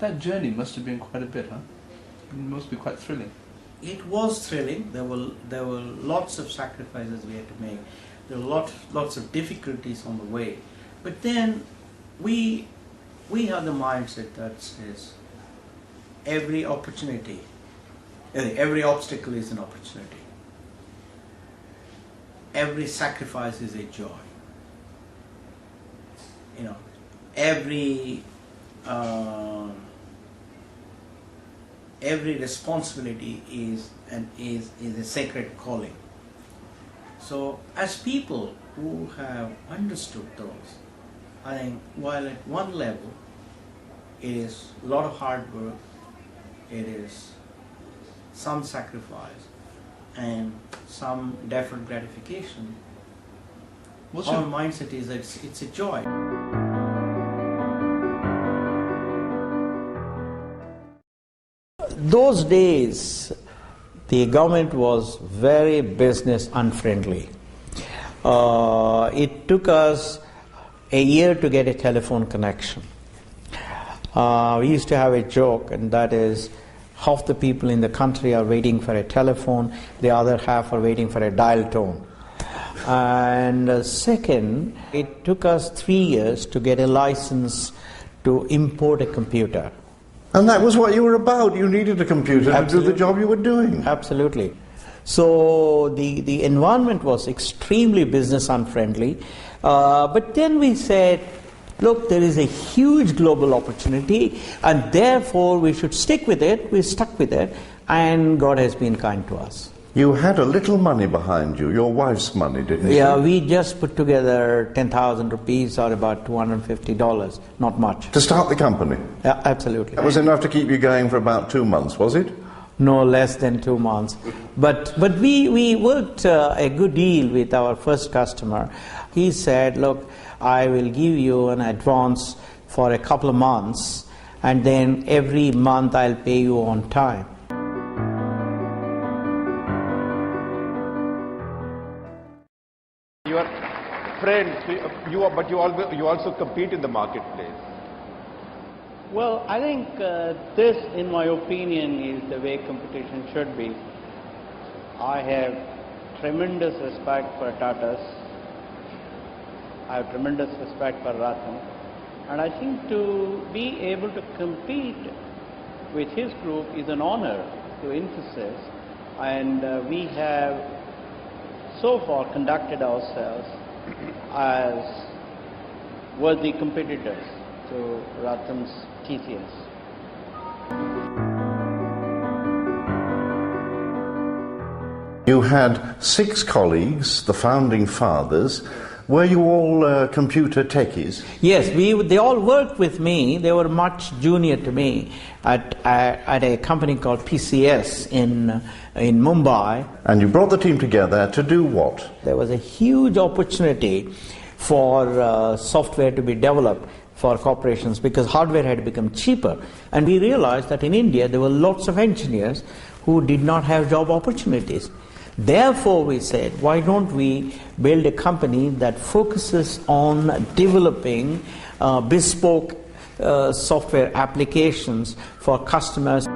That journey must have been quite a bit, huh? It must be quite thrilling. It was thrilling. There were lots of sacrifices we had to make. There were lots of difficulties on the way. But then we have the mindset that says every opportunity, every obstacle is an opportunity. Every sacrifice is a joy. You know, every responsibility is a sacred calling. So as people who have understood those, I think while at one level it is a lot of hard work, it is some sacrifice and some deferred gratification, our mindset is that it's a joy. Those days, the government was very business unfriendly. It took us a year to get a telephone connection. We used to have a joke, and that is, half the people in the country are waiting for a telephone, the other half are waiting for a dial tone. And second, it took us 3 years to get a license to import a computer. And that was what you were about. You needed a computer to do the job you were doing. Absolutely. So the environment was extremely business unfriendly. But then we said, look, there is a huge global opportunity, and therefore we should stick with it. We stuck with it, and God has been kind to us. You had a little money behind you, your wife's money, didn't you? Yeah, we just put together 10,000 rupees, or about $250, not much. To start the company? Yeah, absolutely. That was enough to keep you going for about 2 months, was it? No less than 2 months. But we worked a good deal with our first customer. He said, look, I will give you an advance for a couple of months, and then every month I'll pay you on time. You are friends, but you also compete in the marketplace. Well, I think this, in my opinion, is the way competition should be. I have tremendous respect for Tatas. I have tremendous respect for Ratan. And I think to be able to compete with his group is an honor to Infosys. And we have so far conducted ourselves as worthy competitors to Ratan's TCS. You had 6 colleagues, the founding fathers. Were you all computer techies? Yes, they all worked with me. They were much junior to me at a company called PCS in Mumbai. And you brought the team together to do what? There was a huge opportunity for software to be developed for corporations because hardware had become cheaper. And we realized that in India there were lots of engineers who did not have job opportunities. Therefore, we said, why don't we build a company that focuses on developing bespoke software applications for customers.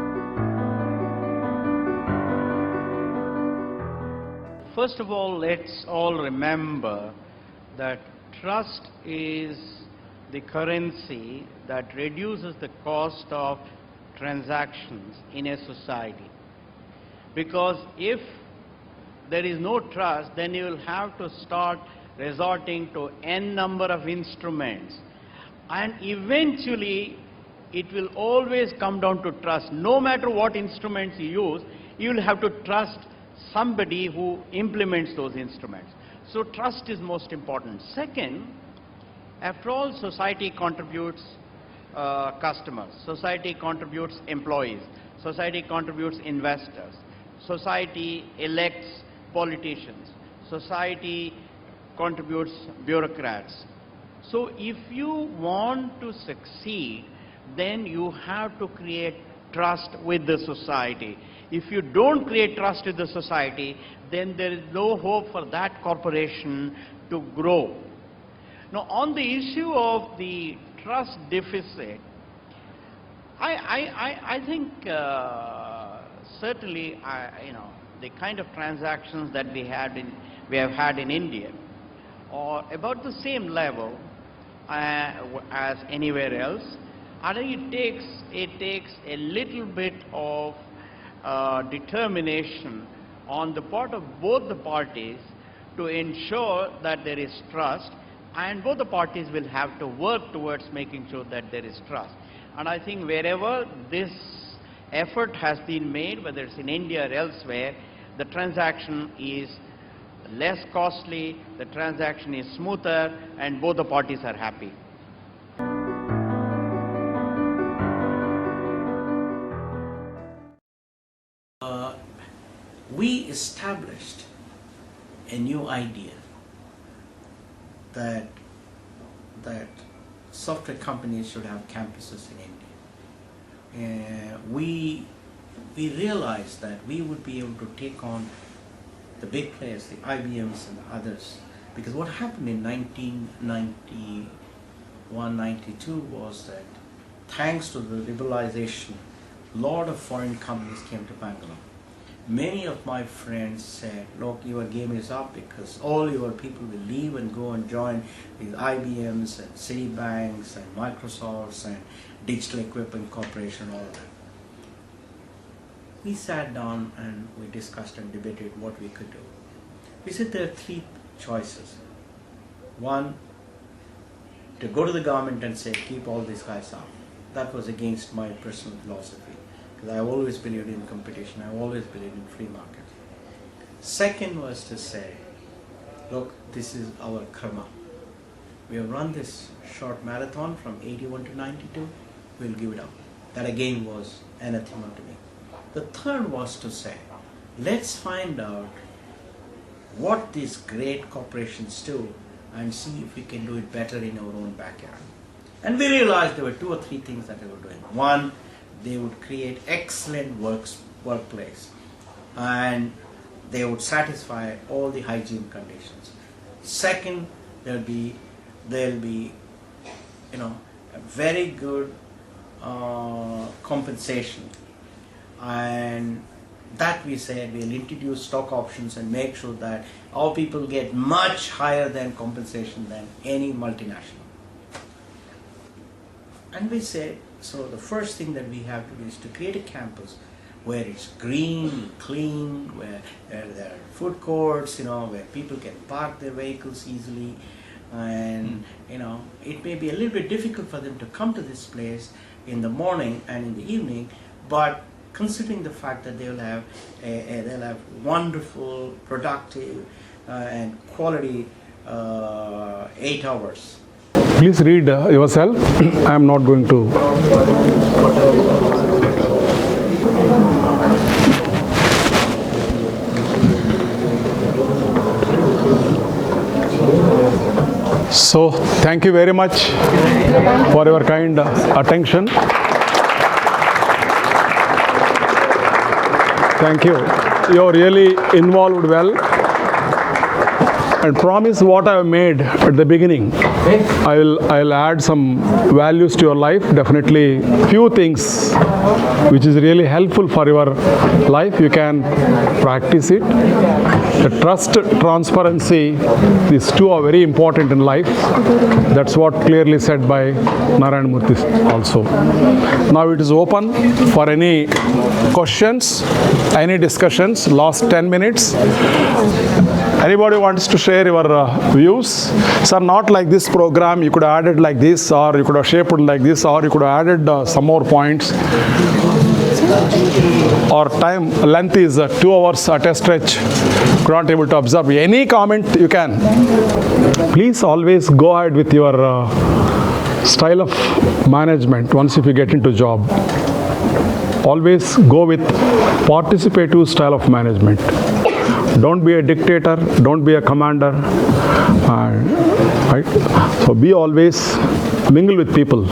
First of all, let's all remember that trust is the currency that reduces the cost of transactions in a society. Because if there is no trust, then you will have to start resorting to n number of instruments. And eventually, it will always come down to trust. No matter what instruments you use, you will have to trust somebody who implements those instruments. So trust is most important. Second, after all, society contributes customers, society contributes employees, society contributes investors, society elects politicians, society contributes bureaucrats. So if you want to succeed, then you have to create trust with the society. If you don't create trust with the society, then there is no hope for that corporation to grow. Now, on the issue of the trust deficit, I think certainly, the kind of transactions that we have had in India are about the same level as anywhere else. I think it takes a little bit of determination on the part of both the parties to ensure that there is trust, and both the parties will have to work towards making sure that there is trust. And I think wherever this effort has been made, whether it's in India or elsewhere, the transaction is less costly, the transaction is smoother, and both the parties are happy. We established a new idea that software companies should have campuses in India. We realized that we would be able to take on the big players, the IBMs and others, because what happened in 1991-92 was that thanks to the liberalization, a lot of foreign companies came to Bangalore. Many of my friends said, look, your game is up because all your people will leave and go and join these IBMs and Citibanks and Microsofts and Digital Equipment Corporation, all of that. We sat down and we discussed and debated what we could do. We said there are three choices. One, to go to the government and say, keep all these guys out. That was against my personal philosophy. I always believed in competition, I always believed in free market. Second was to say, look, this is our karma. We have run this short marathon from 81 to 92, we'll give it up. That again was anathema to me. The third was to say, let's find out what these great corporations do and see if we can do it better in our own backyard. And we realized there were two or three things that they were doing. One, they would create excellent workplace and they would satisfy all the hygiene conditions. Second, there'll be a very good compensation, and that we said we'll introduce stock options and make sure that our people get much higher than compensation than any multinational. And we said, so the first thing that we have to do is to create a campus where it's green, clean, where there are food courts, where people can park their vehicles easily, and it may be a little bit difficult for them to come to this place in the morning and in the evening, but considering the fact that they'll have wonderful, productive, and quality 8 hours. Please read yourself. I am not going to. So, thank you very much for your kind attention. Thank you. You are really involved well. And promise what I have made at the beginning. I'll add some values to your life. Definitely few things which is really helpful for your life. You can practice it. The trust, transparency, these two are very important in life. That's what clearly said by Narayana Murthy also. Now it is open for any questions, any discussions. Last 10 minutes. Anybody wants to share your views? Sir, not like this program, you could have added like this, or you could have shaped it like this, or you could have added some more points. Or time length is 2 hours at a stretch. You're not able to observe. Any comment you can. Please always go ahead with your style of management once if you get into job. Always go with participative style of management. Don't be a dictator, don't be a commander, right? So be always mingle with people,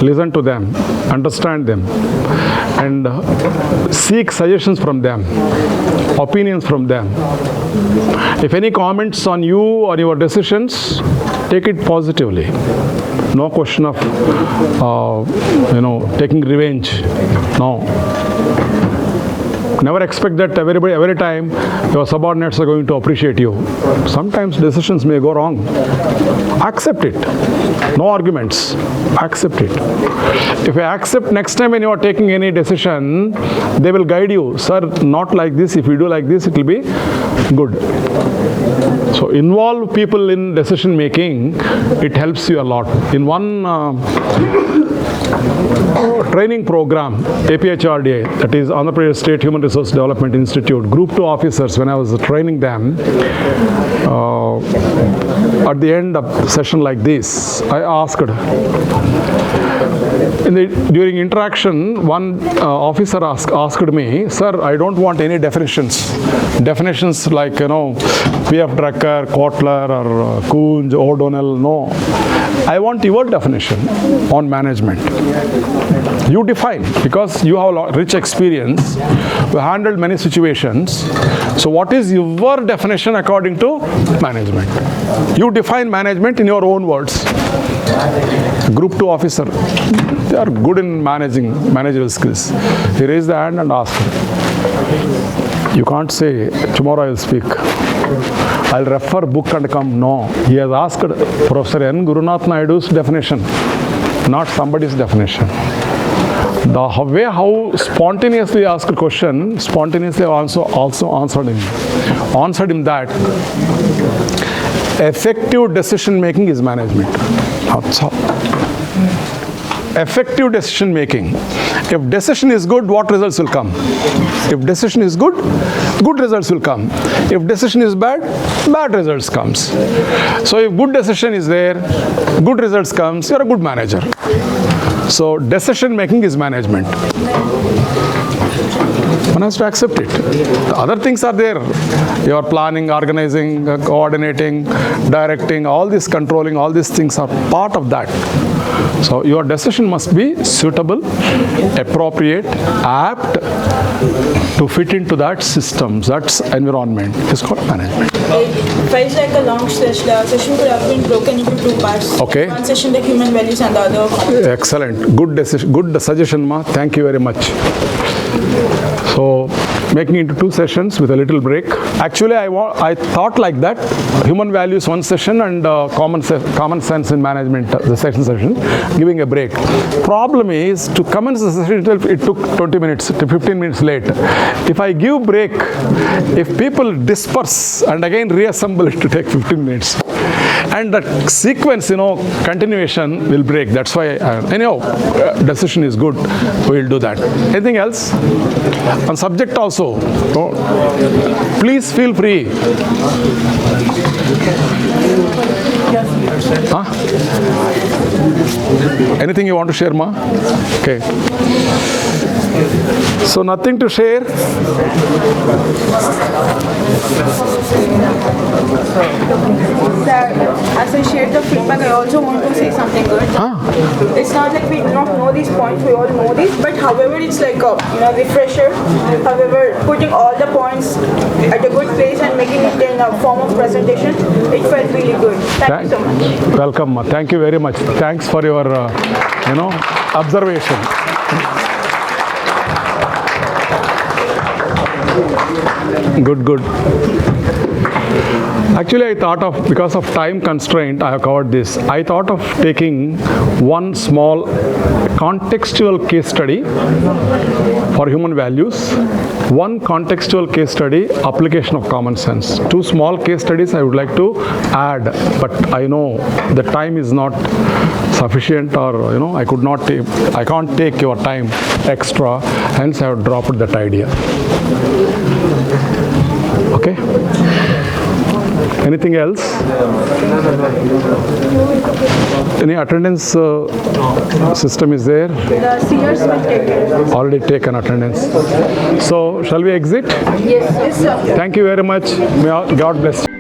listen to them, understand them, and seek suggestions from them, opinions from them. If any comments on you or your decisions, take it positively. No question of, taking revenge. No. Never expect that every time your subordinates are going to appreciate you. Sometimes decisions may go wrong. Accept it. No arguments. Accept it. If you accept, next time when you are taking any decision, they will guide you. Sir, not like this. If you do like this, it will be good. So involve people in decision making. It helps you a lot. In one training program, APHRDA, that is Andhra Pradesh State Human Resource Development Institute, Group 2 officers, when I was training them, at the end of a session like this, I asked, during interaction, one officer asked me, sir, I don't want any definitions. Definitions like, P.F. Drucker, Kotler, or Kunz, O'Donnell, no. I want your definition on management. You define, because you have a rich experience, you handled many situations. So what is your definition according to management? You define management in your own words. Group 2 officer, they are good in managerial skills. He raised the hand and asked, you can't say, tomorrow I will speak. I'll refer book and come. No. He has asked Professor N. Gurunatha Naidu's definition, not somebody's definition. The way how spontaneously asked a question, spontaneously also answered him. Answered him that effective decision making is management. That's all. Effective decision making. If decision is good, what results will come? If decision is good, good results will come. If decision is bad, bad results comes. So if good decision is there, good results comes, you are a good manager. So decision making is management. One has to accept it. The other things are there. You are planning, organizing, coordinating, directing, all this controlling, all these things are part of that. So your decision must be suitable, appropriate, apt to fit into that system, that environment. It's called management. It felt like a long session. The session could have been broken into 2 parts. Okay. One session the human values and the other. Excellent. Good decision. Good suggestion, Ma. Thank you very much. So, making into 2 sessions with a little break. Actually, I thought like that. Human values 1 session and common sense in management, the second session, giving a break. Problem is, to commence the session itself, it took 20 minutes to 15 minutes late. If I give break, if people disperse and again reassemble it to take 15 minutes. And the sequence, continuation will break. That's why, anyhow, decision is good. We'll do that. Anything else? On subject also, please feel free. Huh? Anything you want to share, Ma? Okay. So nothing to share? As I shared the feedback, I also want to say something good. It's not like we do not know these points, we all know these, but however, it's like a refresher. However, putting all the points at a good place and making it in a form of presentation, it felt really good. Thank you so much. Welcome, Ma. Thank you very much. Thanks for your, observation. Good. Actually, I thought of, because of time constraint, I have covered this. I thought of taking one small contextual case study for human values, one contextual case study, application of common sense. 2 small case studies I would like to add, but I know the time is not sufficient, or I can't take your time extra, hence I have dropped that idea. Okay? Anything else? Any attendance system is there? The seniors will take it. Already taken attendance. So, shall we exit? Yes, sir. Thank you very much. May God bless you.